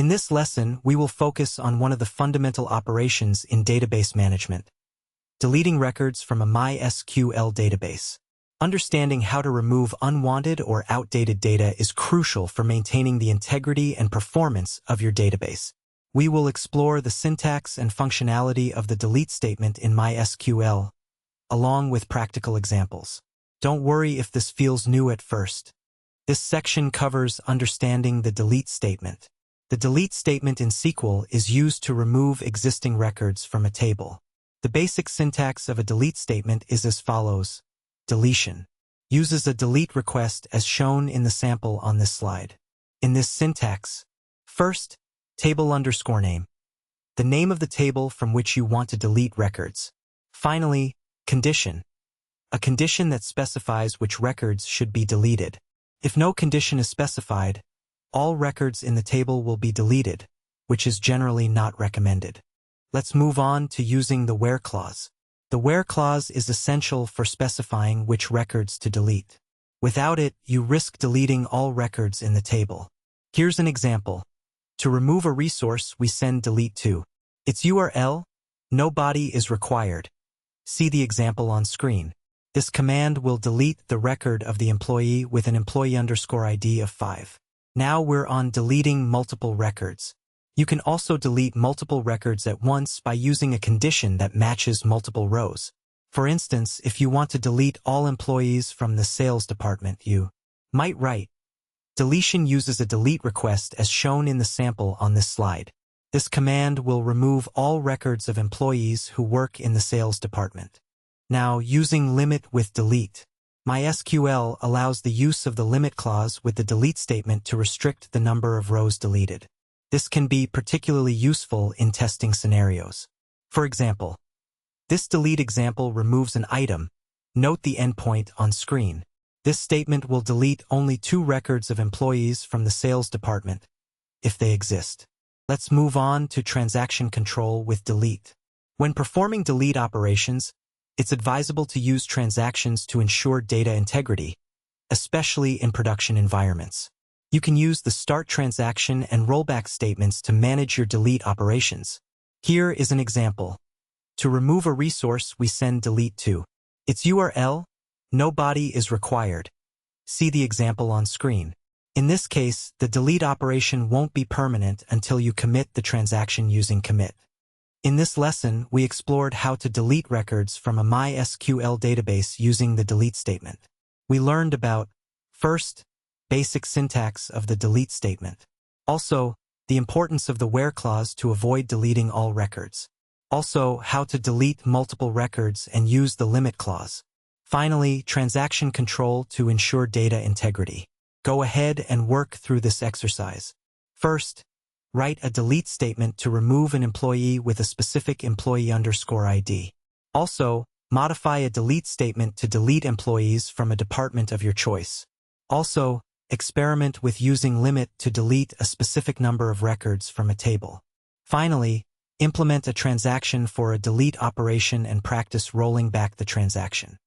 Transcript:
In this lesson, we will focus on one of the fundamental operations in database management, deleting records from a MySQL database. Understanding how to remove unwanted or outdated data is crucial for maintaining the integrity and performance of your database. We will explore the syntax and functionality of the delete statement in MySQL, along with practical examples. Don't worry if this feels new at first. This section covers understanding the delete statement. The delete statement in SQL is used to remove existing records from a table. The basic syntax of a delete statement is as follows. Deletion uses a delete request as shown in the sample on this slide. In this syntax, first, table_name, the name of the table from which you want to delete records. Finally, condition, a condition that specifies which records should be deleted. If no condition is specified, all records in the table will be deleted, which is generally not recommended. Let's move on to using the where clause. The where clause is essential for specifying which records to delete. Without it, you risk deleting all records in the table. Here's an example. To remove a resource, we send delete to. Its URL, no body is required. See the example on screen. This command will delete the record of the employee with an employee_ID of 5. Now we're on deleting multiple records. You can also delete multiple records at once by using a condition that matches multiple rows. For instance, if you want to delete all employees from the sales department, you might write, deletion uses a delete request as shown in the sample on this slide. This command will remove all records of employees who work in the sales department. Now, using limit with delete. MySQL allows the use of the limit clause with the delete statement to restrict the number of rows deleted. This can be particularly useful in testing scenarios. For example, this delete example removes an item. Note the endpoint on screen. This statement will delete only 2 records of employees from the sales department, if they exist. Let's move on to transaction control with delete. When performing delete operations, it's advisable to use transactions to ensure data integrity, especially in production environments. You can use the start transaction and rollback statements to manage your delete operations. Here is an example. To remove a resource, we send delete to. Its URL, no body is required. See the example on screen. In this case, the delete operation won't be permanent until you commit the transaction using commit. In this lesson, we explored how to delete records from a MySQL database using the delete statement. We learned about, first, basic syntax of the delete statement. Also, the importance of the where clause to avoid deleting all records. Also, how to delete multiple records and use the limit clause. Finally, transaction control to ensure data integrity. Go ahead and work through this exercise. First, write a delete statement to remove an employee with a specific employee_ID. Also, modify a delete statement to delete employees from a department of your choice. Also, experiment with using limit to delete a specific number of records from a table. Finally, implement a transaction for a delete operation and practice rolling back the transaction.